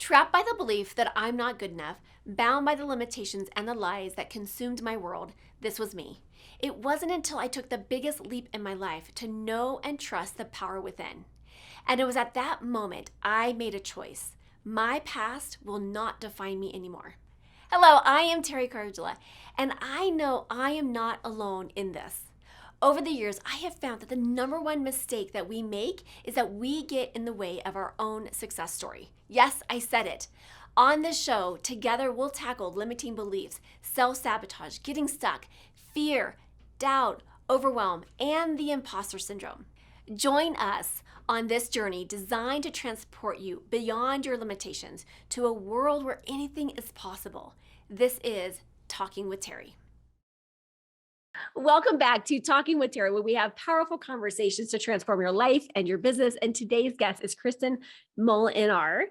Trapped by the belief that I'm not good enough, bound by the limitations and the lies that consumed my world, this was me. It wasn't until I took the biggest leap in my life to know and trust the power within. And it was at that moment I made a choice. My past will not define me anymore. Hello, I am Teri, and I know I am not alone in this. Over the years, I have found that the number one mistake that we make is that we get in the way of our own success story. Yes, I said it. On this show, together we'll tackle limiting beliefs, self-sabotage, getting stuck, fear, doubt, overwhelm, and the imposter syndrome. Join us on this journey designed to transport you beyond your limitations to a world where anything is possible. This is Talking with Teri. Welcome back to Talking with Teri, where we have powerful conversations to transform your life and your business. And today's guest is Kristin Molenaar.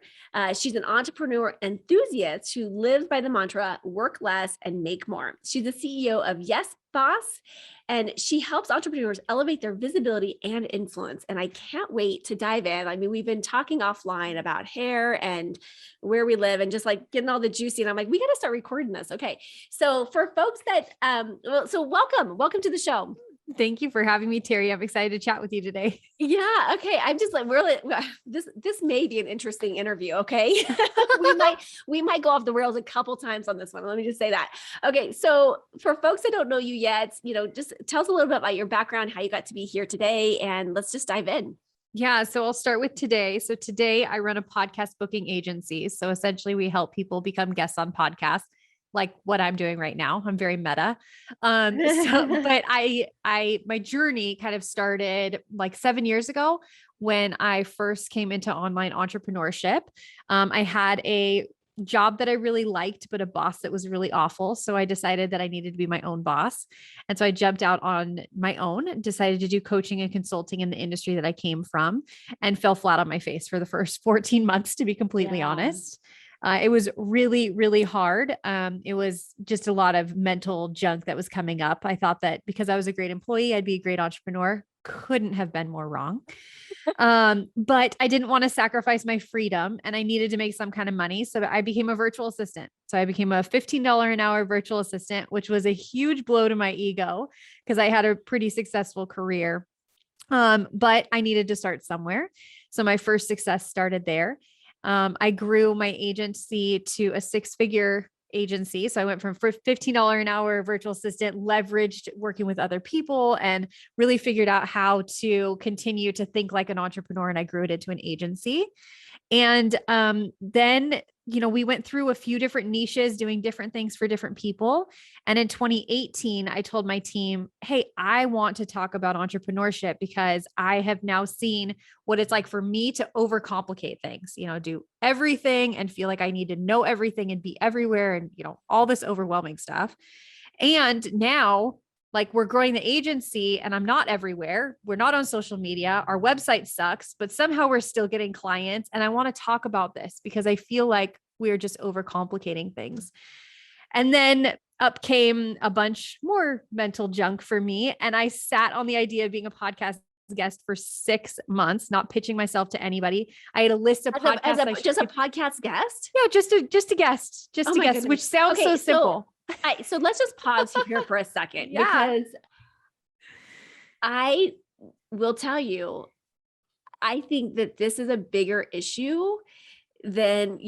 She's an entrepreneur enthusiast who lives by the mantra, work less and make more. She's the CEO of YesBoss, and she helps entrepreneurs elevate their visibility and influence. And I can't wait to dive in. I mean, we've been talking offline about hair and where we live and just like getting all the juicy. And I'm like, we got to start recording this. Okay. So for folks that, welcome to the show. Thank you for having me, Teri. I'm excited to chat with you today. Yeah. Okay. I'm just like, this may be an interesting interview. Okay. we might go off the rails a couple times on this one. Let me just say that. Okay. So for folks that don't know you yet, just tell us a little bit about your background, how you got to be here today, and let's just dive in. Yeah. So I'll start with today. So today I run a podcast booking agency. So essentially we help people become guests on podcasts, like what I'm doing right now. I'm very meta. But my journey kind of started like 7 years ago when I first came into online entrepreneurship. I had a job that I really liked, but a boss that was really awful. So I decided that I needed to be my own boss. And so I jumped out on my own, decided to do coaching and consulting in the industry that I came from, and fell flat on my face for the first 14 months, to be completely honest. It was really, really hard. It was just a lot of mental junk that was coming up. I thought that because I was a great employee, I'd be a great entrepreneur. Couldn't have been more wrong. But I didn't want to sacrifice my freedom and I needed to make some kind of money. So I became a virtual assistant. So I became a $15 an hour virtual assistant, which was a huge blow to my ego because I had a pretty successful career. But I needed to start somewhere. So my first success started there. I grew my agency to a 6-figure agency. So I went from $15 an hour virtual assistant, leveraged working with other people, and really figured out how to continue to think like an entrepreneur. And I grew it into an agency. And then, we went through a few different niches, doing different things for different people. And in 2018, I told my team, hey, I want to talk about entrepreneurship because I have now seen what it's like for me to overcomplicate things, do everything and feel like I need to know everything and be everywhere and, all this overwhelming stuff. And now, like, we're growing the agency and I'm not everywhere. We're not on social media. Our website sucks, but somehow we're still getting clients. And I want to talk about this because I feel like we're just overcomplicating things. And then up came a bunch more mental junk for me. And I sat on the idea of being a podcast guest for 6 months, not pitching myself to anybody. I had a list of podcasts. Just a podcast guest? Yeah, just a guest, which sounds so simple. So let's just pause here for a second, because I will tell you, I think that this is a bigger issue than,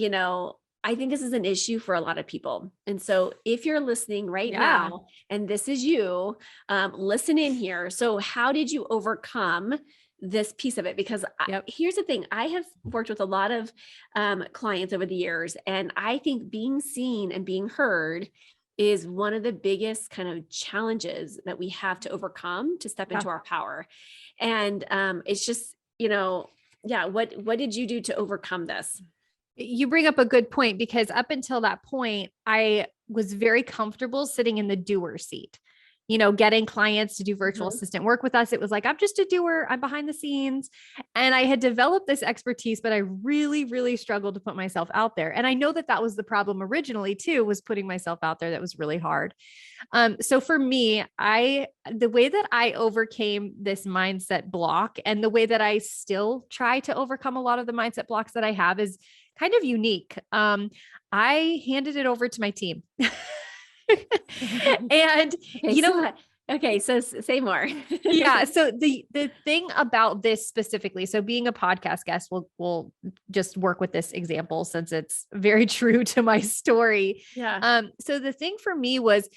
I think this is an issue for a lot of people. And so if you're listening right now, and this is you, listen in here. So how did you overcome this piece of it? Because here's the thing, I have worked with a lot of clients over the years, and I think being seen and being heard is one of the biggest kind of challenges that we have to overcome to step into our power. And it's just, what did you do to overcome this? You bring up a good point, because up until that point, I was very comfortable sitting in the doer seat, getting clients to do virtual assistant work with us. It was like, I'm just a doer. I'm behind the scenes. And I had developed this expertise, but I really, really struggled to put myself out there. And I know that that was the problem originally too, was putting myself out there. That was really hard. So for me, the way that I overcame this mindset block, and the way that I still try to overcome a lot of the mindset blocks that I have, is kind of unique. I handed it over to my team. And, Okay, so say more. yeah. So the thing about this specifically, so being a podcast guest, we'll just work with this example since it's very true to my story. Yeah. So the thing for me was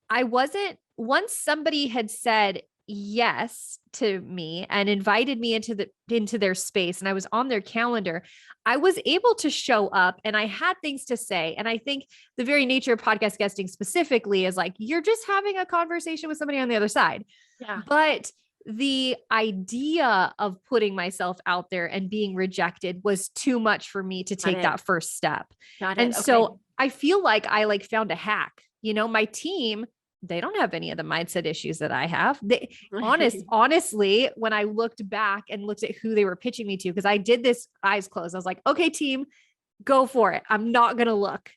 I wasn't, once somebody had said yes to me and invited me into their space and I was on their calendar, I was able to show up and I had things to say. And I think the very nature of podcast guesting specifically is like, you're just having a conversation with somebody on the other side. Yeah. But the idea of putting myself out there and being rejected was too much for me to take that first step. Got And it. Okay. so I feel like I like found a hack. My team, they don't have any of the mindset issues that I have. Honestly, when I looked back and looked at who they were pitching me to, because I did this eyes closed, I was like, okay, team, go for it. I'm not going to look.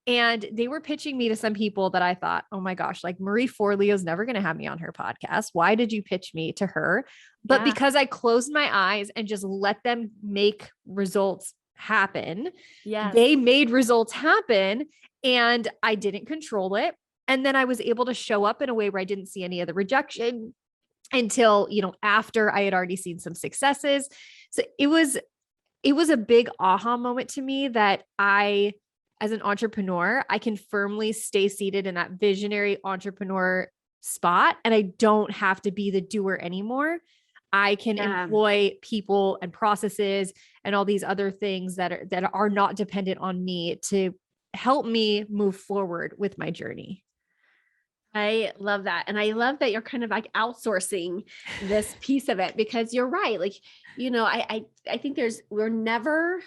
And they were pitching me to some people that I thought, oh my gosh, like Marie Forleo is never going to have me on her podcast. Why did you pitch me to her? But because I closed my eyes and just let them make results happen, they made results happen and I didn't control it. And then I was able to show up in a way where I didn't see any of the rejection until, after I had already seen some successes. So it was a big aha moment to me that as an entrepreneur, I can firmly stay seated in that visionary entrepreneur spot. And I don't have to be the doer anymore. I can employ people and processes and all these other things that are not dependent on me to help me move forward with my journey. I love that. And I love that you're kind of like outsourcing this piece of it, because you're right. Like, I think we're never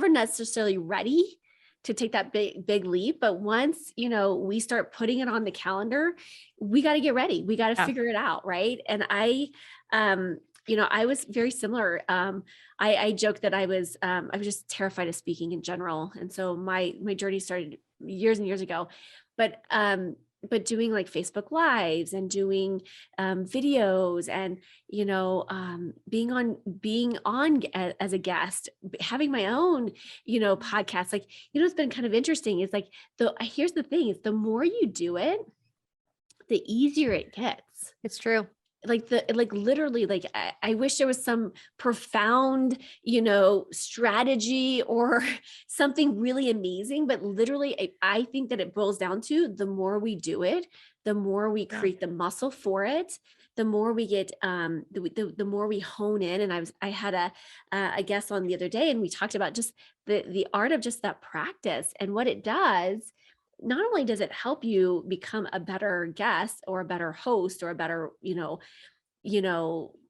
necessarily ready to take that big leap. But once, we start putting it on the calendar, we got to get ready. We got to figure it out. Right. And I was very similar. I joke that I was just terrified of speaking in general. And so my journey started years and years ago, but doing like Facebook Lives and doing videos and, being on as a guest, having my own, podcast, like, it's been kind of interesting. It's like, here's the thing, is the more you do it, the easier it gets. It's true. Literally, I wish there was some profound, strategy or something really amazing, but literally I think that it boils down to the more we do it, the more we create the muscle for it, the more we get, the more we hone in. And I had a guest on the other day and we talked about just the art of just that practice and what it does. Not only does it help you become a better guest or a better host or a better,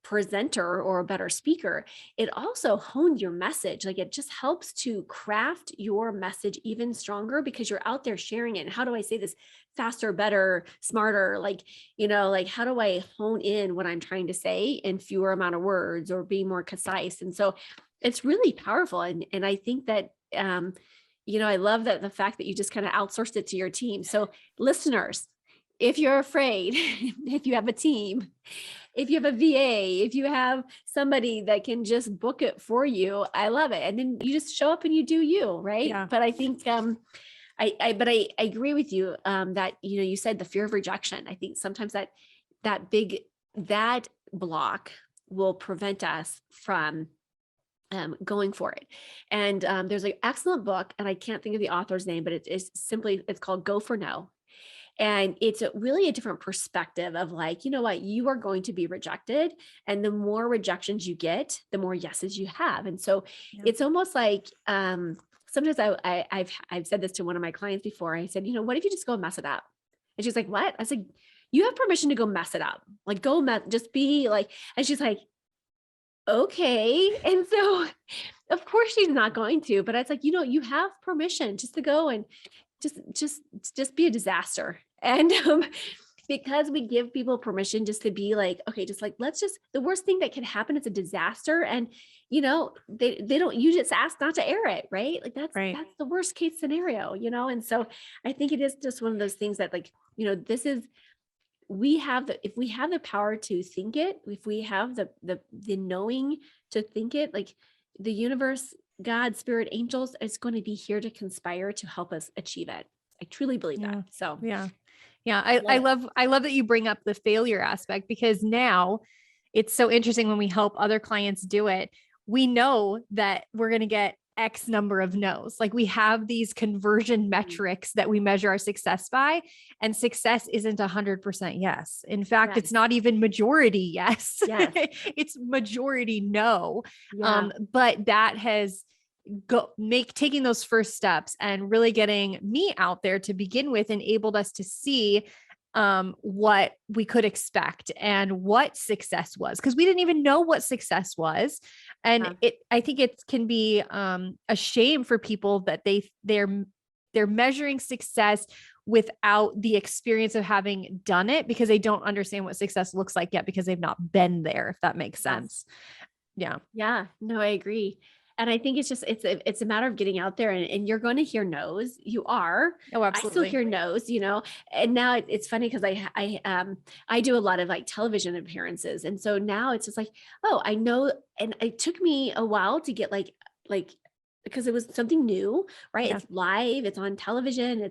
presenter or a better speaker, it also hones your message. Like, it just helps to craft your message even stronger because you're out there sharing it. And how do I say this faster, better, smarter? Like, how do I hone in what I'm trying to say in fewer amount of words or be more concise? And so it's really powerful. And I think that, I love that the fact that you just kind of outsourced it to your team. So listeners, if you're afraid, if you have a team, if you have a VA, if you have somebody that can just book it for you, I love it. And then you just show up and you do you, right? Yeah. But I think, I agree with you that, you said the fear of rejection. I think sometimes that block will prevent us from going for it. And there's an excellent book, and I can't think of the author's name, but it's called Go for No. And it's really a different perspective of like, you know what, you are going to be rejected. And the more rejections you get, the more yeses you have. And so it's almost like, sometimes I've said this to one of my clients before. I said, what if you just go mess it up? And she's like, what? I said, you have permission to go mess it up. Like, just be like, and she's like, okay. And so of course she's not going to, but it's like, you have permission just to go and just be a disaster. And because we give people permission just to be like, okay, just like, the worst thing that can happen is a disaster. And, you just ask not to air it. Right. Like that's the worst case scenario, And so I think it is just one of those things that like, if we have the power to think it, if we have the knowing to think it, like the universe God, spirit, angels is going to be here to conspire to help us achieve it. I truly believe that. So yeah. Yeah. I love it. I love that you bring up the failure aspect, because now it's so interesting when we help other clients do it. We know that we're going to get X number of no's. Like we have these conversion metrics that we measure our success by, and success isn't 100% yes. In fact, it's Yes. not even majority yes. Yes. It's majority no. Yeah. But that has taking those first steps and really getting me out there to begin with enabled us to see what we could expect and what success was, because we didn't even know what success was. And I think it can be a shame for people that they're measuring success without the experience of having done it, because they don't understand what success looks like yet, because they've not been there, if that makes sense. Yeah. Yeah, no, I agree. And I think it's just, it's a matter of getting out there, and you're going to hear no's. You are. Oh, I still absolutely. hear no's, and now it's funny because I do a lot of like television appearances. And so now it's just like, oh, I know. And it took me a while to get like, because it was something new, right? Yeah. It's live, it's on television.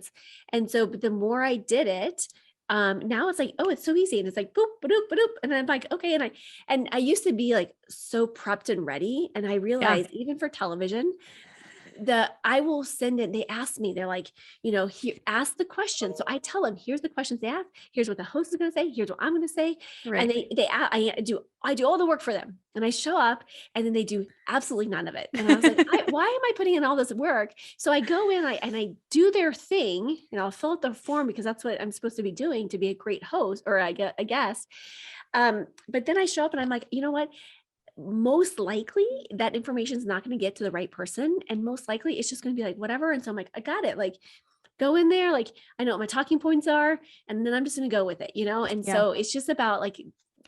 But the more I did it, now it's like, oh, it's so easy. And it's like, boop, boop, boop. And I'm like, okay. And I used to be like so prepped and ready. And I realized even for television, I will send it. They ask me, they're like, here, ask the question. So I tell them, here's the questions they ask. Here's what the host is going to say. Here's what I'm going to say. Right. And I do all the work for them, and I show up, and then they do absolutely none of it. And I was like, why am I putting in all this work? So I go in, and I do their thing, and I'll fill out the form because that's what I'm supposed to be doing to be a great host or a guest. But then I show up and I'm like, you know what? Most likely that information is not going to get to the right person. And most likely it's just going to be like, whatever. And so I'm like, I got it. Like, go in there. Like, I know what my talking points are, and then I'm just going to go with it, And so it's just about like,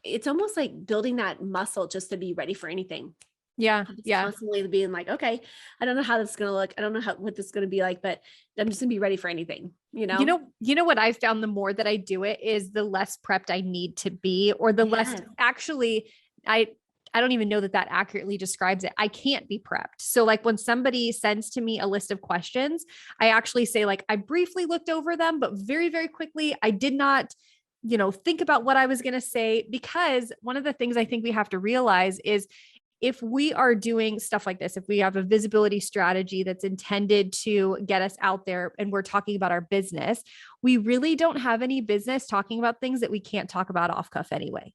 it's almost like building that muscle just to be ready for anything. Yeah. Yeah. Constantly being like, okay, I don't know how this is going to look. I don't know what this is going to be like, but I'm just gonna be ready for anything, You know what I've found, the more that I do it is the less prepped I need to be, or the less actually I don't even know that accurately describes it. I can't be prepped. So like when somebody sends to me a list of questions, I actually say like, I briefly looked over them, but very, very quickly, I did not, think about what I was going to say, because one of the things I think we have to realize is if we are doing stuff like this, if we have a visibility strategy that's intended to get us out there and we're talking about our business, we really don't have any business talking about things that we can't talk about off cuff anyway.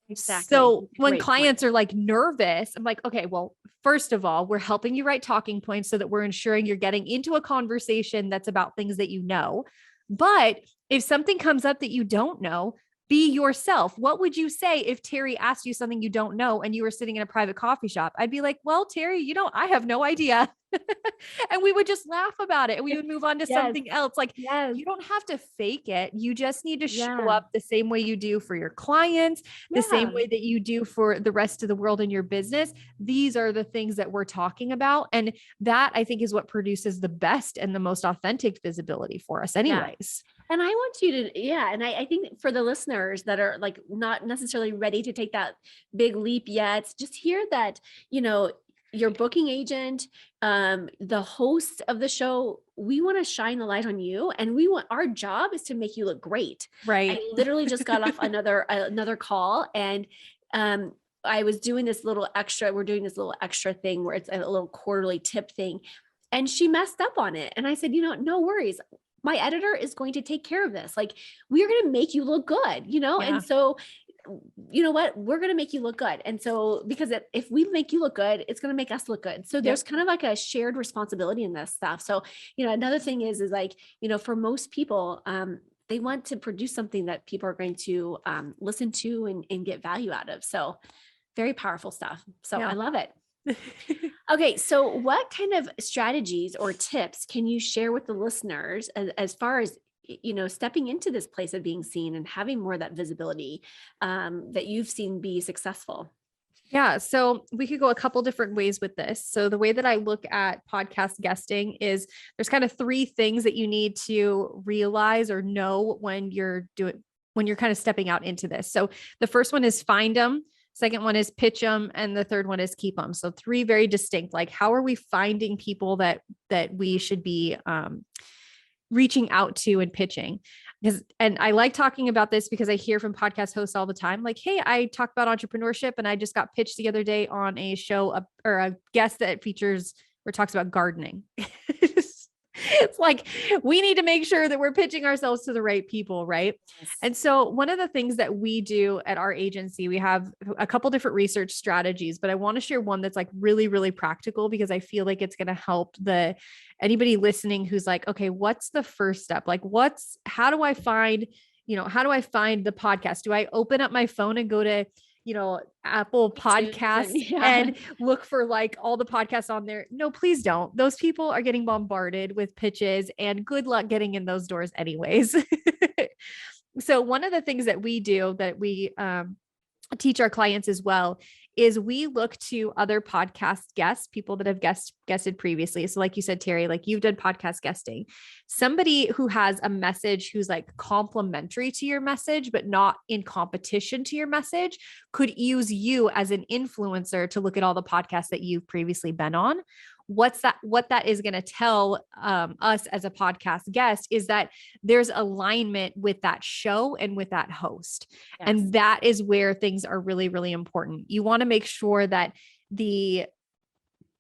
Exactly. So when clients are like nervous, I'm like, okay, well, first of all, we're helping you write talking points so that we're ensuring you're getting into a conversation that's about things that you know. But if something comes up that you don't know, be yourself. What would you say if Teri asked you something you don't know and you were sitting in a private coffee shop? I'd be like, well, Teri, I have no idea. And we would just laugh about it and we would move on to something else. Like, you don't have to fake it. You just need to show up the same way you do for your clients, the same way that you do for the rest of the world in your business. These are the things that we're talking about. And that, I think, is what produces the best and the most authentic visibility for us anyways. And I want you to, and I think for the listeners that are like not necessarily ready to take that big leap yet, just hear that, your booking agent, the host of the show, we want to shine the light on you, and our job is to make you look great. Right. I literally just got off another call, and I was doing this little extra, we're doing this little extra thing where it's a little quarterly tip thing, and she messed up on it. And I said, no worries. My editor is going to take care of this. Like, we're going to make you look good, And so, you know what, we're going to make you look good. And so, because if we make you look good, it's going to make us look good. So there's kind of like a shared responsibility in this stuff. So, another thing is like, for most people, they want to produce something that people are going to listen to and get value out of. So very powerful stuff. So I love it. Okay. So what kind of strategies or tips can you share with the listeners as far as, stepping into this place of being seen and having more of that visibility that you've seen be successful? Yeah. So we could go a couple different ways with this. So the way that I look at podcast guesting is there's kind of 3 things that you need to realize or know when you're kind of stepping out into this. So the first one is find them. Second one is pitch them. And the third one is keep them. So 3 very distinct, like how are we finding people that we should be reaching out to and pitching? And I like talking about this because I hear from podcast hosts all the time, like, hey, I talk about entrepreneurship and I just got pitched the other day on a show or a guest that features or talks about gardening. It's like, we need to make sure that we're pitching ourselves to the right people. Right. Yes. And so one of the things that we do at our agency, we have a couple different research strategies, but I want to share one that's like really, really practical because I feel like it's going to help anybody listening who's like, okay, what's the first step? Like how do I find the podcast? Do I open up my phone and go to, Apple Podcasts and look for like all the podcasts on there? No, please don't. Those people are getting bombarded with pitches and good luck getting in those doors anyways. So one of the things that we do that we teach our clients as well is we look to other podcast guests, people that have guested previously. So like you said, Teri, like you've done podcast guesting, somebody who has a message who's like complementary to your message, but not in competition to your message, could use you as an influencer to look at all the podcasts that you've previously been on. What that is going to tell us as a podcast guest is that there's alignment with that show and with that host. Yes. And that is where things are really, really important. You want to make sure that the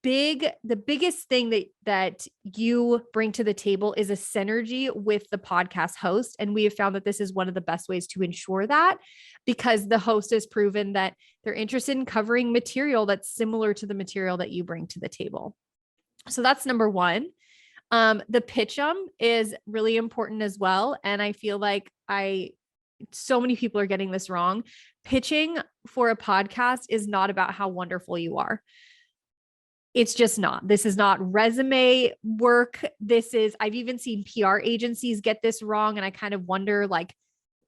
biggest thing that you bring to the table is a synergy with the podcast host. And we have found that this is one of the best ways to ensure that, because the host has proven that they're interested in covering material that's similar to the material that you bring to the table. So that's number one. The pitch is really important as well. And I feel like so many people are getting this wrong. Pitching for a podcast is not about how wonderful you are. It's just not. This is not resume work. I've even seen PR agencies get this wrong. And I kind of wonder like,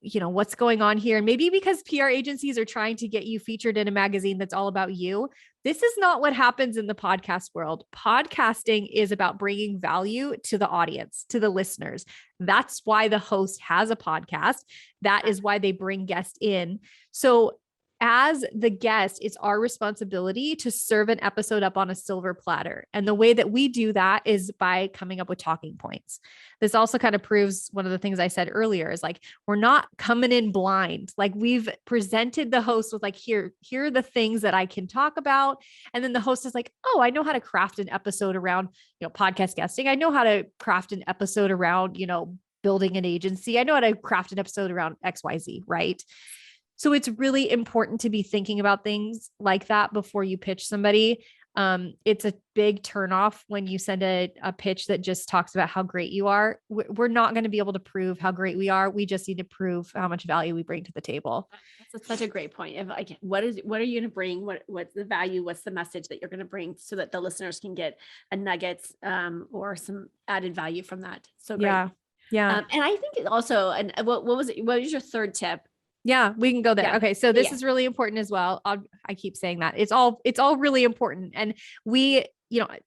what's going on here? And maybe because PR agencies are trying to get you featured in a magazine that's all about you. This is not what happens in the podcast world. Podcasting is about bringing value to the audience, to the listeners. That's why the host has a podcast. That is why they bring guests in. So as the guest, it's our responsibility to serve an episode up on a silver platter. And the way that we do that is by coming up with talking points. This also kind of proves one of the things I said earlier is like, we're not coming in blind. Like we've presented the host with like, here are the things that I can talk about. And then the host is like, oh, I know how to craft an episode around, podcast guesting. I know how to craft an episode around, building an agency. I know how to craft an episode around XYZ, right? So it's really important to be thinking about things like that before you pitch somebody. It's a big turnoff when you send a pitch that just talks about how great you are. We're not going to be able to prove how great we are. We just need to prove how much value we bring to the table. That's such a great point. If like, what are you going to bring? What's the value? What's the message that you're going to bring so that the listeners can get a nugget or some added value from that? So great. Yeah. And I think also, and what was it? What was your third tip? Yeah, we can go there. Yeah. Okay. So this is really important as well. I keep saying that it's all really important. And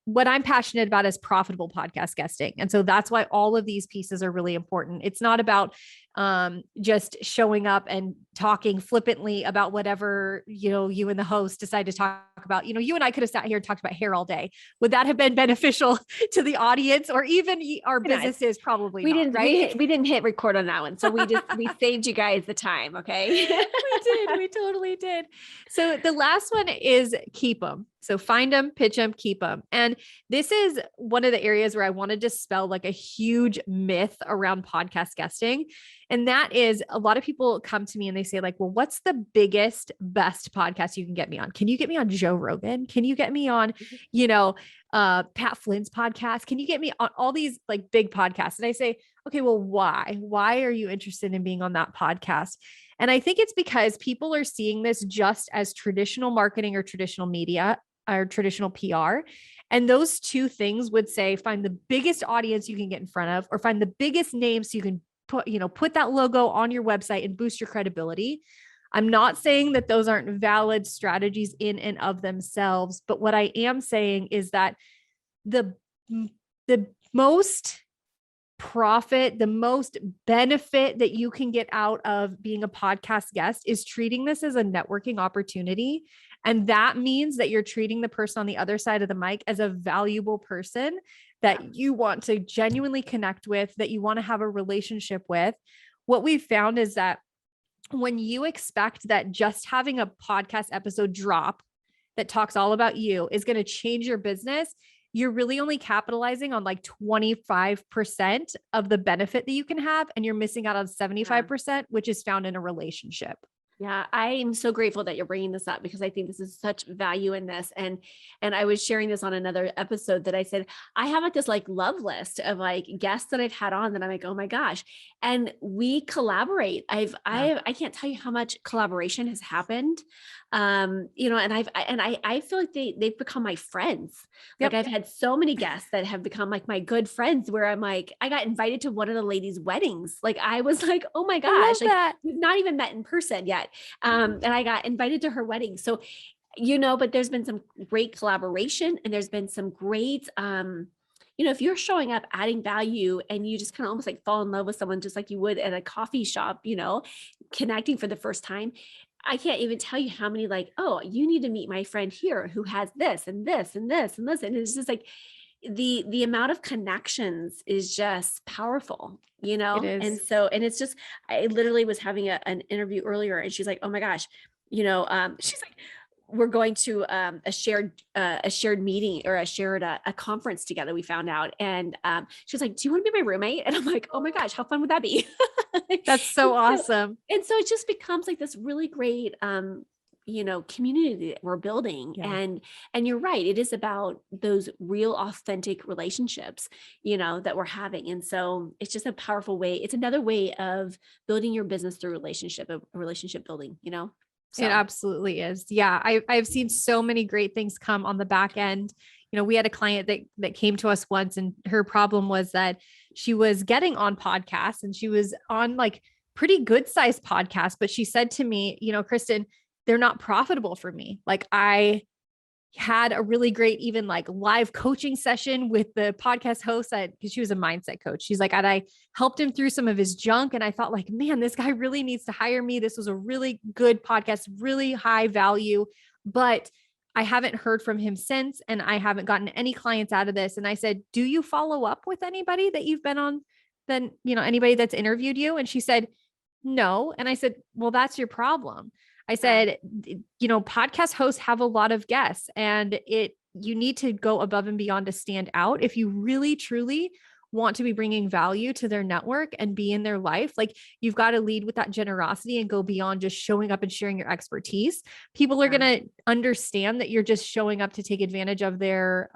what I'm passionate about is profitable podcast guesting. And so that's why all of these pieces are really important. It's not about just showing up and talking flippantly about whatever, you and the host decide to talk about. You and I could have sat here and talked about hair all day. Would that have been beneficial to the audience or even our businesses? Probably we not, didn't, right? We didn't hit record on that one. So we saved you guys the time. Okay. We totally did. So the last one is keep them. So find them, pitch them, keep them. And this is one of the areas where I want to dispel like a huge myth around podcast guesting. And that is a lot of people come to me and they say like, well, what's the biggest, best podcast you can get me on? Can you get me on Joe Rogan? Can you get me on, Pat Flynn's podcast? Can you get me on all these like big podcasts? And I say, okay, well, why? Why are you interested in being on that podcast? And I think it's because people are seeing this just as traditional marketing or traditional media or traditional PR. And those two things would say, find the biggest audience you can get in front of, or find the biggest names so you can put that logo on your website and boost your credibility. I'm not saying that those aren't valid strategies in and of themselves, but what I am saying is that the most profit, the most benefit that you can get out of being a podcast guest is treating this as a networking opportunity. And that means that you're treating the person on the other side of the mic as a valuable person that you want to genuinely connect with, that you want to have a relationship with. What we've found is that when you expect that just having a podcast episode drop that talks all about you is going to change your business, you're really only capitalizing on like 25% of the benefit that you can have. And you're missing out on 75%, which is found in a relationship. Yeah, I am so grateful that you're bringing this up because I think this is such value in this. And I was sharing this on another episode that I said, I have like this like love list of like guests that I've had on that I'm like, oh my gosh. And we collaborate. I can't tell you how much collaboration has happened. You know, and I feel like they've become my friends. Like I've had so many guests that have become like my good friends where I'm like, I got invited to one of the ladies' weddings. Like I was like, oh my gosh, like we've not even met in person yet. And I got invited to her wedding. So, you know, but there's been some great collaboration and there's been some great, you know, if you're showing up, adding value and you just kind of almost like fall in love with someone, just like you would at a coffee shop, you know, connecting for the first time. I can't even tell you how many like, oh, you need to meet my friend here who has this and this and this and this. And it's just like the amount of connections is just powerful, you know? And so, and it's just, I literally was having an interview earlier and she's like, oh my gosh, you know, she's like, we're going to a shared meeting or a conference together. We found out. And she was like, do you want to be my roommate? And I'm like, oh my gosh, how fun would that be? That's so awesome. And so it just becomes like this really great, you know, community that we're building. Yeah. And you're right. It is about those real authentic relationships, you know, that we're having. And so it's just a powerful way. It's another way of building your business through relationship building, you know? So. It absolutely is. Yeah. I've seen so many great things come on the back end. You know, we had a client that came to us once and her problem was that she was getting on podcasts and she was on like pretty good sized podcasts, but she said to me, you know, Kristin, they're not profitable for me. Like I had a really great, even like live coaching session with the podcast host because she was a mindset coach. She's like, and I helped him through some of his junk. And I thought like, man, this guy really needs to hire me. This was a really good podcast, really high value, but I haven't heard from him since. And I haven't gotten any clients out of this. And I said, do you follow up with anybody that you've been on? Then, you know, anybody that's interviewed you? And she said, no. And I said, well, that's your problem. I said, you know, podcast hosts have a lot of guests and you need to go above and beyond to stand out. If you really, truly want to be bringing value to their network and be in their life, like you've got to lead with that generosity and go beyond just showing up and sharing your expertise. People are going to understand that you're just showing up to take advantage of their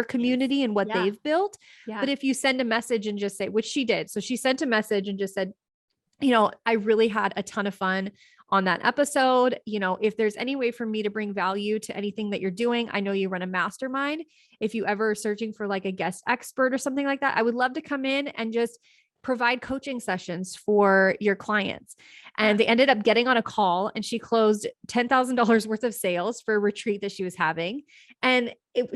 community and what they've built. But if you send a message and just say, which she did. So she sent a message and just said, you know, I really had a ton of fun on that episode. You know, if there's any way for me to bring value to anything that you're doing, I know you run a mastermind. If you ever are searching for like a guest expert or something like that, I would love to come in and just provide coaching sessions for your clients. And they ended up getting on a call and she closed $10,000 worth of sales for a retreat that she was having. And it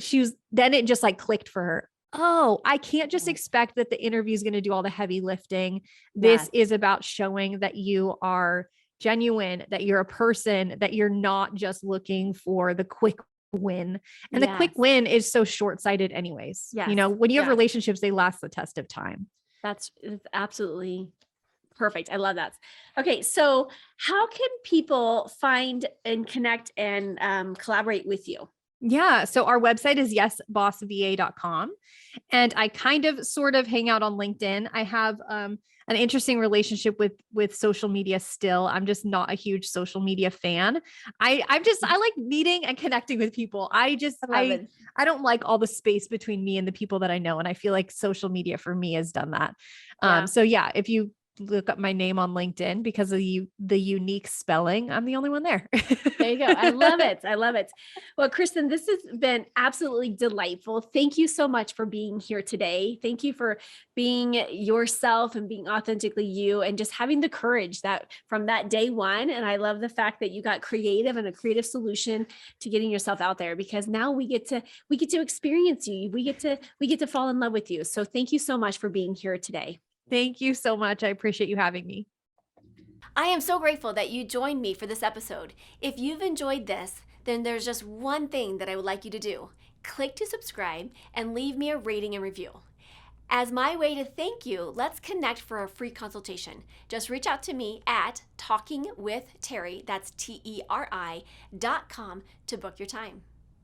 just like clicked for her. Oh, I can't just expect that the interview is going to do all the heavy lifting. This is about showing that you are genuine, that you're a person, that you're not just looking for the quick win. And the quick win is so short-sighted anyways. You know, when you have relationships, they last the test of time. That's absolutely perfect. I love that. Okay. So how can people find and connect and collaborate with you? Yeah. So our website is YesBossVA.com. And I kind of sort of hang out on LinkedIn. I have an interesting relationship with social media still. I'm just not a huge social media fan. I like meeting and connecting with people. I don't like all the space between me and the people that I know. And I feel like social media for me has done that. So yeah, if you look up my name on LinkedIn because of the unique spelling. I'm the only one there. There you go. I love it. I love it. Well, Kristin, this has been absolutely delightful. Thank you so much for being here today. Thank you for being yourself and being authentically you and just having the courage that from that day one. And I love the fact that you got creative and a creative solution to getting yourself out there, because now we get to experience you. We get to fall in love with you. So thank you so much for being here today. Thank you so much. I appreciate you having me. I am so grateful that you joined me for this episode. If you've enjoyed this, then there's just one thing that I would like you to do. Click to subscribe and leave me a rating and review. As my way to thank you, let's connect for a free consultation. Just reach out to me at talkingwithteri, that's TERI.com, to book your time.